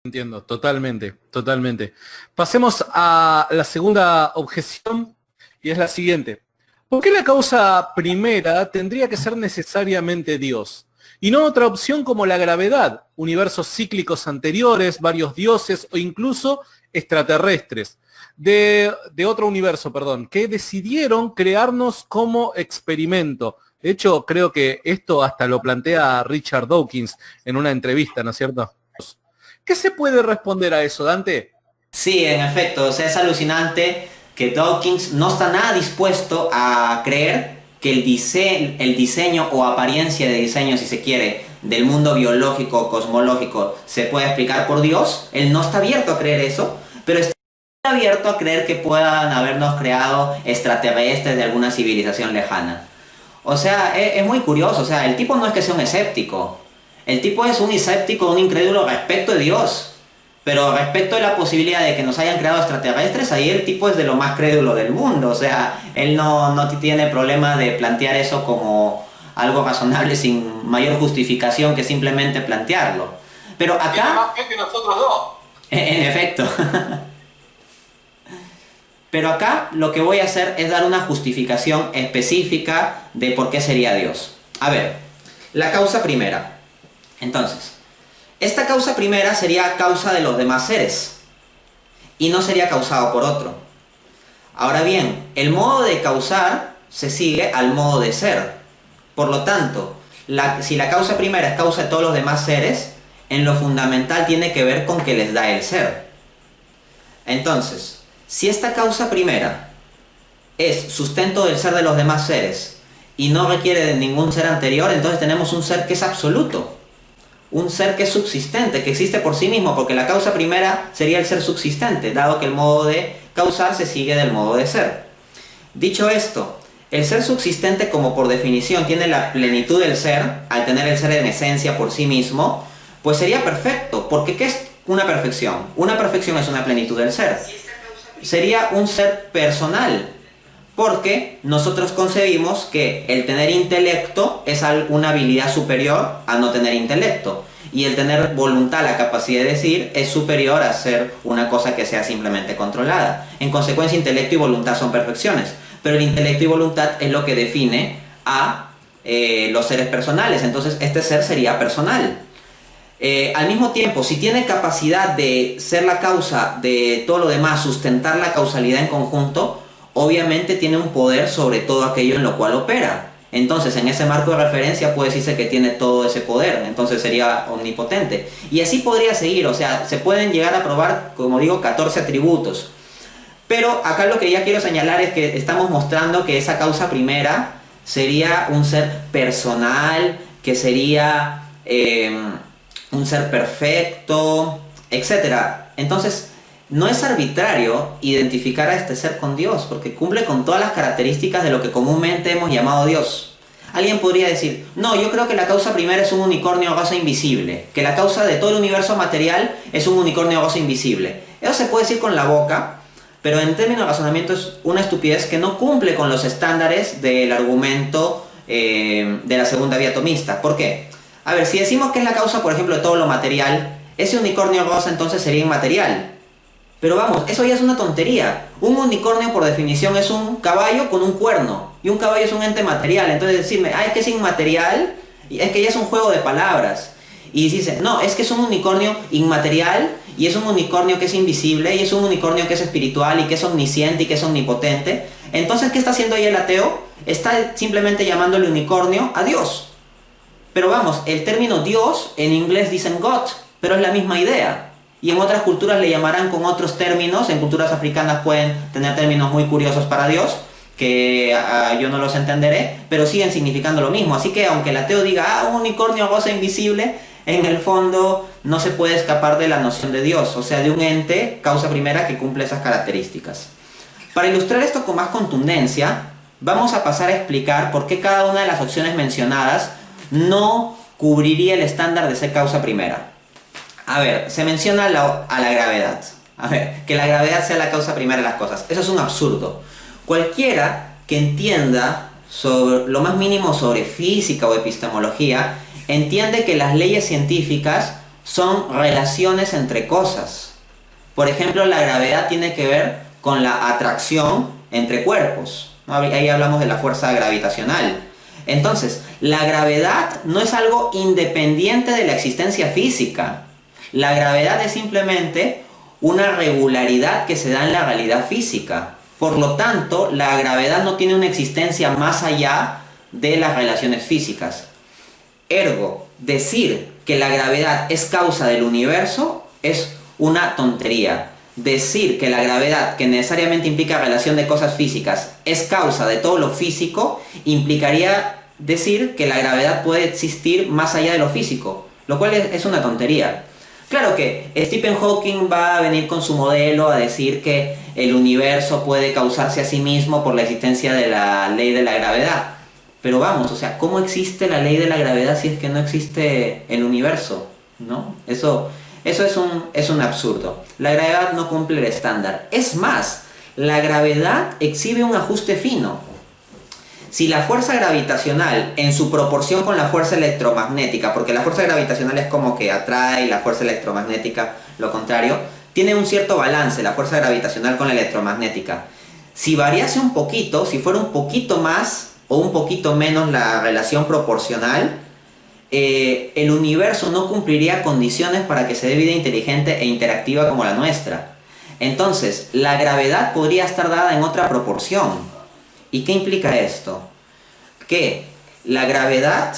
Entiendo, totalmente, totalmente. Pasemos a la segunda objeción y es la siguiente. ¿Por qué la causa primera tendría que ser necesariamente Dios? Y no otra opción como la gravedad, universos cíclicos anteriores, varios dioses o incluso extraterrestres de otro universo, perdón, que decidieron crearnos como experimento. De hecho, creo que esto hasta lo plantea Richard Dawkins en una entrevista, ¿no es cierto? ¿Qué se puede responder a eso, Dante? Sí, en efecto, o sea, es alucinante que Dawkins no está nada dispuesto a creer que el diseño o apariencia de diseño, si se quiere, del mundo biológico o cosmológico se puede explicar por Dios. Él no está abierto a creer eso, pero está abierto a creer que puedan habernos creado extraterrestres de alguna civilización lejana. O sea, es muy curioso, o sea, el tipo no es que sea un escéptico, el tipo es un escéptico, un incrédulo respecto de Dios. Pero respecto de la posibilidad de que nos hayan creado extraterrestres, ahí el tipo es de lo más crédulo del mundo. O sea, él no tiene problema de plantear eso como algo razonable sin mayor justificación que simplemente plantearlo. Pero acá... Tiene más fe que nosotros dos. En efecto. Pero acá lo que voy a hacer es dar una justificación específica de por qué sería Dios. A ver, la causa primera. Entonces, esta causa primera sería causa de los demás seres y no sería causado por otro. Ahora bien, el modo de causar se sigue al modo de ser. Por lo tanto, si la causa primera es causa de todos los demás seres, en lo fundamental tiene que ver con que les da el ser. Entonces, si esta causa primera es sustento del ser de los demás seres y no requiere de ningún ser anterior, entonces tenemos un ser que es absoluto. Un ser que es subsistente, que existe por sí mismo, porque la causa primera sería el ser subsistente, dado que el modo de causar se sigue del modo de ser. Dicho esto, el ser subsistente, como por definición tiene la plenitud del ser, al tener el ser en esencia por sí mismo, pues sería perfecto, porque ¿qué es una perfección? Una perfección es una plenitud del ser. Sería un ser personal, porque nosotros concebimos que el tener intelecto es una habilidad superior a no tener intelecto. Y el tener voluntad, la capacidad de decir, es superior a ser una cosa que sea simplemente controlada. En consecuencia, intelecto y voluntad son perfecciones. Pero el intelecto y voluntad es lo que define a los seres personales. Entonces, este ser sería personal. Al mismo tiempo, si tiene capacidad de ser la causa de todo lo demás, sustentar la causalidad en conjunto, obviamente tiene un poder sobre todo aquello en lo cual opera. Entonces, en ese marco de referencia puede decirse que tiene todo ese poder, entonces sería omnipotente. Y así podría seguir, o sea, se pueden llegar a probar, como digo, 14 atributos. Pero acá lo que ya quiero señalar es que estamos mostrando que esa causa primera sería un ser personal, que sería un ser perfecto, etc. Entonces, no es arbitrario identificar a este ser con Dios, porque cumple con todas las características de lo que comúnmente hemos llamado Dios. Alguien podría decir, no, yo creo que la causa primera es un unicornio rosa invisible, que la causa de todo el universo material es un unicornio rosa invisible. Eso se puede decir con la boca, pero en términos de razonamiento es una estupidez que no cumple con los estándares del argumento de la segunda vía atomista. ¿Por qué? A ver, si decimos que es la causa, por ejemplo, de todo lo material, ese unicornio rosa entonces sería inmaterial. Pero vamos, eso ya es una tontería. Un unicornio por definición es un caballo con un cuerno. Y un caballo es un ente material. Entonces decirme, es que es inmaterial, es que ya es un juego de palabras. Y dice, no, es que es un unicornio inmaterial, y es un unicornio que es invisible, y es un unicornio que es espiritual, y que es omnisciente, y que es omnipotente. Entonces, ¿qué está haciendo ahí el ateo? Está simplemente llamándole unicornio a Dios. Pero vamos, el término Dios, en inglés dicen God, pero es la misma idea. Y en otras culturas le llamarán con otros términos. En culturas africanas pueden tener términos muy curiosos para Dios, que yo no los entenderé, pero siguen significando lo mismo. Así que aunque el ateo diga, un unicornio rosa invisible, en el fondo no se puede escapar de la noción de Dios, o sea, de un ente, causa primera, que cumple esas características. Para ilustrar esto con más contundencia, vamos a pasar a explicar por qué cada una de las opciones mencionadas no cubriría el estándar de ser causa primera. A ver, se menciona a la gravedad. A ver, que la gravedad sea la causa primera de las cosas. Eso es un absurdo. Cualquiera que entienda sobre lo más mínimo sobre física o epistemología, entiende que las leyes científicas son relaciones entre cosas. Por ejemplo, la gravedad tiene que ver con la atracción entre cuerpos, ¿no? Ahí hablamos de la fuerza gravitacional. Entonces, la gravedad no es algo independiente de la existencia física. La gravedad es simplemente una regularidad que se da en la realidad física. Por lo tanto, la gravedad no tiene una existencia más allá de las relaciones físicas. Ergo, decir que la gravedad es causa del universo es una tontería. Decir que la gravedad, que necesariamente implica relación de cosas físicas, es causa de todo lo físico, implicaría decir que la gravedad puede existir más allá de lo físico, lo cual es una tontería. Claro que Stephen Hawking va a venir con su modelo a decir que el universo puede causarse a sí mismo por la existencia de la ley de la gravedad. Pero vamos, o sea, ¿cómo existe la ley de la gravedad si es que no existe el universo? ¿No? Eso es un absurdo. La gravedad no cumple el estándar. Es más, la gravedad exhibe un ajuste fino. Si la fuerza gravitacional, en su proporción con la fuerza electromagnética, porque la fuerza gravitacional es como que atrae y la fuerza electromagnética lo contrario, tiene un cierto balance la fuerza gravitacional con la electromagnética. Si variase un poquito, si fuera un poquito más o un poquito menos la relación proporcional, el universo no cumpliría condiciones para que se dé vida inteligente e interactiva como la nuestra. Entonces, la gravedad podría estar dada en otra proporción. ¿Y qué implica esto? Que la gravedad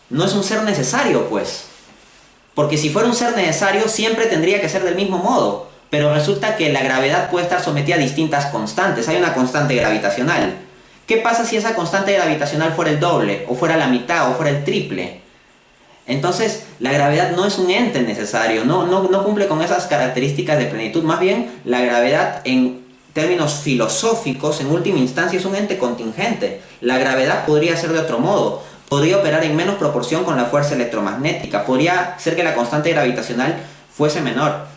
no es un ser necesario, pues. Porque si fuera un ser necesario, siempre tendría que ser del mismo modo. Pero resulta que la gravedad puede estar sometida a distintas constantes. Hay una constante gravitacional. ¿Qué pasa si esa constante gravitacional fuera el doble, o fuera la mitad, o fuera el triple? Entonces, la gravedad no es un ente necesario, no cumple con esas características de plenitud. Más bien, la gravedad en términos filosóficos, en última instancia, es un ente contingente. La gravedad podría ser de otro modo. Podría operar en menos proporción con la fuerza electromagnética. Podría ser que la constante gravitacional fuese menor.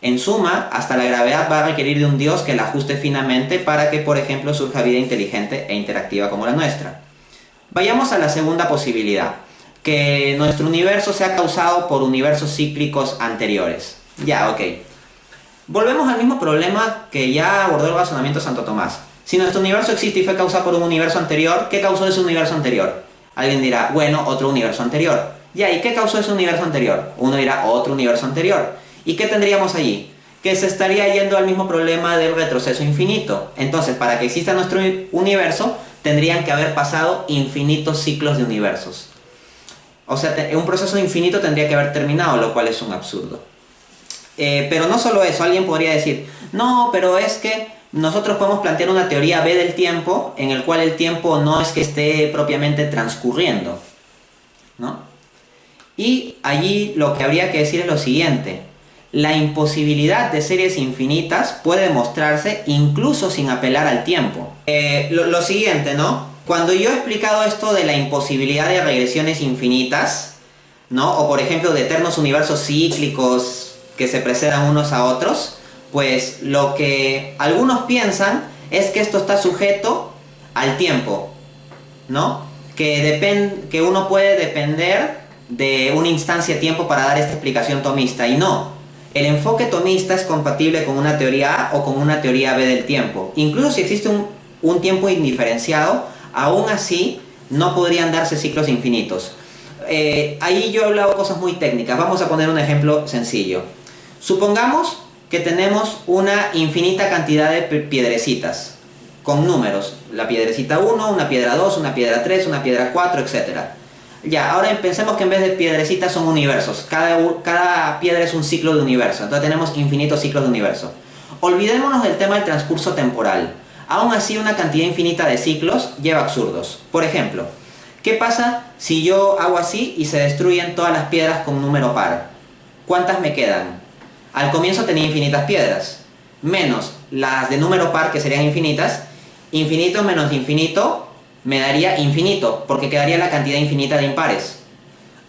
En suma, hasta la gravedad va a requerir de un Dios que la ajuste finamente para que, por ejemplo, surja vida inteligente e interactiva como la nuestra. Vayamos a la segunda posibilidad. Que nuestro universo sea causado por universos cíclicos anteriores. Ya, ok. Volvemos al mismo problema que ya abordó el razonamiento de Santo Tomás. Si nuestro universo existe y fue causado por un universo anterior, ¿qué causó ese universo anterior? Alguien dirá, bueno, otro universo anterior. Ya, ¿y qué causó ese universo anterior? Uno dirá, otro universo anterior. ¿Y qué tendríamos allí? Que se estaría yendo al mismo problema del retroceso infinito. Entonces, para que exista nuestro universo, tendrían que haber pasado infinitos ciclos de universos. O sea, un proceso infinito tendría que haber terminado, lo cual es un absurdo. Pero no solo eso, alguien podría decir, no, pero es que nosotros podemos plantear una teoría B del tiempo, en el cual el tiempo no es que esté propiamente transcurriendo, ¿no? Y allí lo que habría que decir es lo siguiente: la imposibilidad de series infinitas puede demostrarse incluso sin apelar al tiempo. Lo siguiente, ¿no? Cuando yo he explicado esto de la imposibilidad de regresiones infinitas, ¿no? O por ejemplo de eternos universos cíclicos que se precedan unos a otros, pues lo que algunos piensan es que esto está sujeto al tiempo, ¿no? Que uno puede depender de una instancia de tiempo para dar esta explicación tomista, y no. El enfoque tomista es compatible con una teoría A o con una teoría B del tiempo. Incluso si existe un tiempo indiferenciado, aún así no podrían darse ciclos infinitos. Ahí yo he hablado cosas muy técnicas. Vamos a poner un ejemplo sencillo. Supongamos que tenemos una infinita cantidad de piedrecitas con números. La piedrecita 1, una piedra 2, una piedra 3, una piedra 4, etc. Ya, ahora pensemos que en vez de piedrecitas son universos. Cada piedra es un ciclo de universo. Entonces tenemos infinitos ciclos de universo. Olvidémonos del tema del transcurso temporal. Aún así, una cantidad infinita de ciclos lleva absurdos. Por ejemplo, ¿qué pasa si yo hago así y se destruyen todas las piedras con número par? ¿Cuántas me quedan? Al comienzo tenía infinitas piedras, menos las de número par, que serían infinitas. Infinito menos infinito me daría infinito, porque quedaría la cantidad infinita de impares.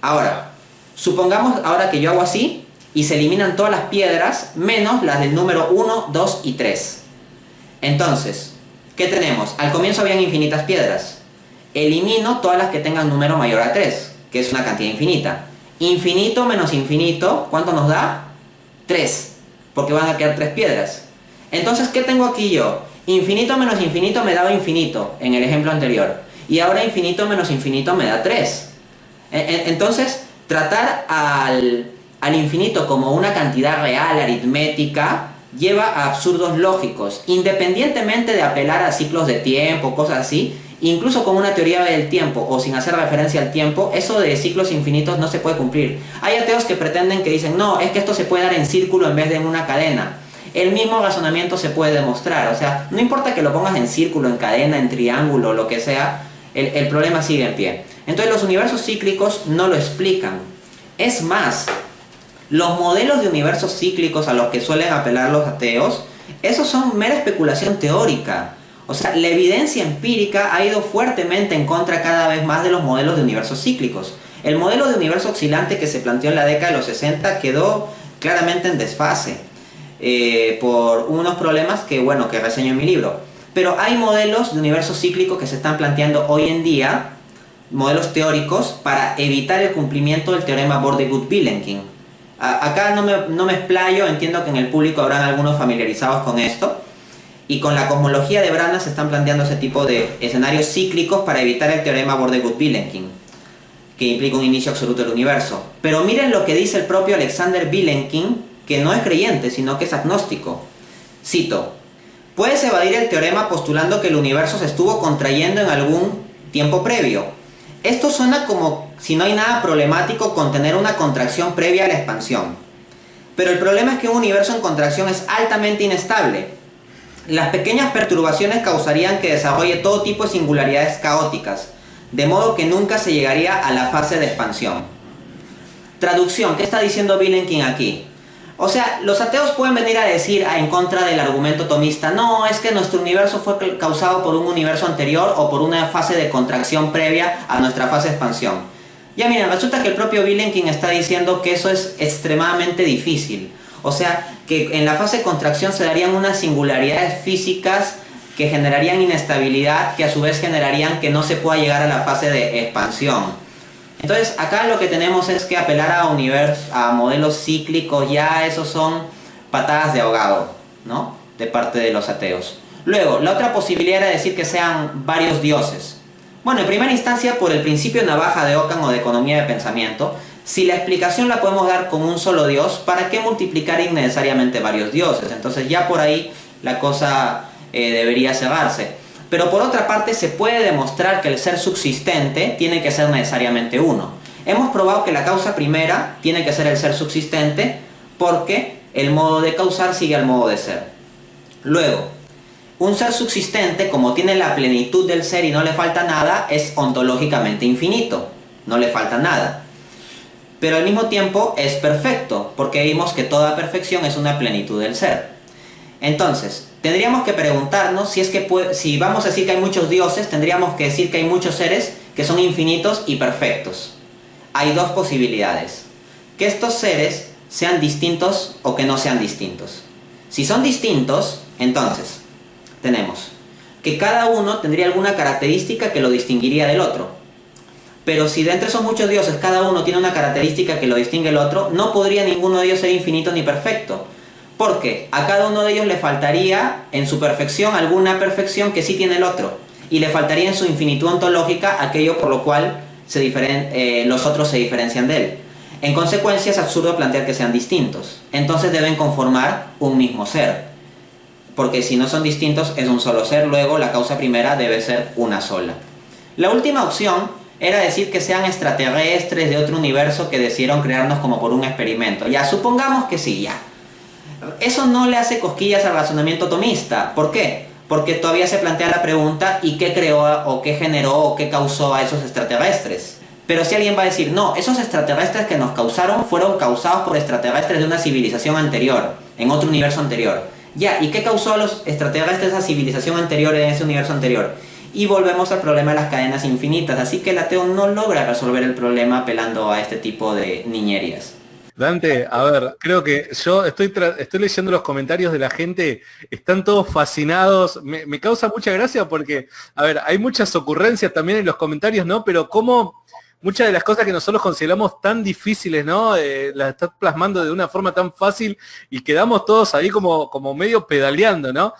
Ahora, supongamos ahora que yo hago así y se eliminan todas las piedras menos las del número 1, 2 y 3. Entonces, ¿qué tenemos? Al comienzo habían infinitas piedras. Elimino todas las que tengan número mayor a 3, que es una cantidad infinita. Infinito menos infinito, ¿cuánto nos da? 3, porque van a quedar 3 piedras. Entonces, ¿qué tengo aquí yo? Infinito menos infinito me daba infinito en el ejemplo anterior. Y ahora infinito menos infinito me da 3. Entonces, tratar al infinito como una cantidad real, aritmética, lleva a absurdos lógicos. Independientemente de apelar a ciclos de tiempo, cosas así, incluso con una teoría del tiempo o sin hacer referencia al tiempo, eso de ciclos infinitos no se puede cumplir. Hay ateos que pretenden que dicen, no, es que esto se puede dar en círculo en vez de en una cadena. El mismo razonamiento se puede demostrar, o sea, no importa que lo pongas en círculo, en cadena, en triángulo, lo que sea, el problema sigue en pie. Entonces los universos cíclicos no lo explican. Es más, los modelos de universos cíclicos a los que suelen apelar los ateos, esos son mera especulación teórica. O sea, la evidencia empírica ha ido fuertemente en contra cada vez más de los modelos de universos cíclicos. El modelo de universo oscilante que se planteó en la década de los 60 quedó claramente en desfase por unos problemas que reseño en mi libro. Pero hay modelos de universo cíclico que se están planteando hoy en día, modelos teóricos, para evitar el cumplimiento del teorema Borde-Gut-Vilenkin. Acá no me explayo, entiendo que en el público habrán algunos familiarizados con esto. Y con la cosmología de Brana se están planteando ese tipo de escenarios cíclicos para evitar el teorema Borde-Gut-Vilenkin, que implica un inicio absoluto del universo. Pero miren lo que dice el propio Alexander Vilenkin, que no es creyente, sino que es agnóstico. Cito: puedes evadir el teorema postulando que el universo se estuvo contrayendo en algún tiempo previo. Esto suena como si no hay nada problemático con tener una contracción previa a la expansión. Pero el problema es que un universo en contracción es altamente inestable. Las pequeñas perturbaciones causarían que desarrolle todo tipo de singularidades caóticas, de modo que nunca se llegaría a la fase de expansión. Traducción, ¿qué está diciendo Vilenkin aquí? O sea, los ateos pueden venir a decir en contra del argumento tomista, no, es que nuestro universo fue causado por un universo anterior o por una fase de contracción previa a nuestra fase de expansión. Ya miren, resulta que el propio Vilenkin está diciendo que eso es extremadamente difícil. O sea, que en la fase de contracción se darían unas singularidades físicas que generarían inestabilidad, que a su vez generarían que no se pueda llegar a la fase de expansión. Entonces, acá lo que tenemos es que apelar a modelos cíclicos, ya esos son patadas de ahogado, ¿no? De parte de los ateos. Luego, la otra posibilidad era decir que sean varios dioses. Bueno, en primera instancia, por el principio navaja de Ockham o de economía de pensamiento, si la explicación la podemos dar con un solo dios, ¿para qué multiplicar innecesariamente varios dioses? Entonces ya por ahí la cosa debería cerrarse. Pero por otra parte se puede demostrar que el ser subsistente tiene que ser necesariamente uno. Hemos probado que la causa primera tiene que ser el ser subsistente porque el modo de causar sigue al modo de ser. Luego, un ser subsistente, como tiene la plenitud del ser y no le falta nada, es ontológicamente infinito, no le falta nada. Pero al mismo tiempo es perfecto, porque vimos que toda perfección es una plenitud del ser. Entonces, tendríamos que preguntarnos si vamos a decir que hay muchos dioses, tendríamos que decir que hay muchos seres que son infinitos y perfectos. Hay dos posibilidades: que estos seres sean distintos o que no sean distintos. Si son distintos, entonces tenemos que cada uno tendría alguna característica que lo distinguiría del otro. Pero si de entre esos muchos dioses cada uno tiene una característica que lo distingue del otro, no podría ninguno de ellos ser infinito ni perfecto. Porque a cada uno de ellos le faltaría en su perfección alguna perfección que sí tiene el otro. Y le faltaría en su infinitud ontológica aquello por lo cual los otros se diferencian de él. En consecuencia es absurdo plantear que sean distintos. Entonces deben conformar un mismo ser. Porque si no son distintos es un solo ser, luego la causa primera debe ser una sola. La última opción era decir que sean extraterrestres de otro universo que decidieron crearnos como por un experimento. Ya, supongamos que sí, ya. Eso no le hace cosquillas al razonamiento tomista. ¿Por qué? Porque todavía se plantea la pregunta ¿y qué creó o qué generó o qué causó a esos extraterrestres? Pero si alguien va a decir, no, esos extraterrestres que nos causaron fueron causados por extraterrestres de una civilización anterior, en otro universo anterior. Ya, ¿y qué causó a los extraterrestres de esa civilización anterior en ese universo anterior? Y volvemos al problema de las cadenas infinitas. Así que el ateo no logra resolver el problema apelando a este tipo de niñerías. Dante, a ver, creo que yo estoy leyendo los comentarios de la gente, están todos fascinados, me causa mucha gracia porque, a ver, hay muchas ocurrencias también en los comentarios, ¿no? Pero cómo muchas de las cosas que nosotros consideramos tan difíciles, ¿no? Las estás plasmando de una forma tan fácil y quedamos todos ahí como medio pedaleando, ¿no?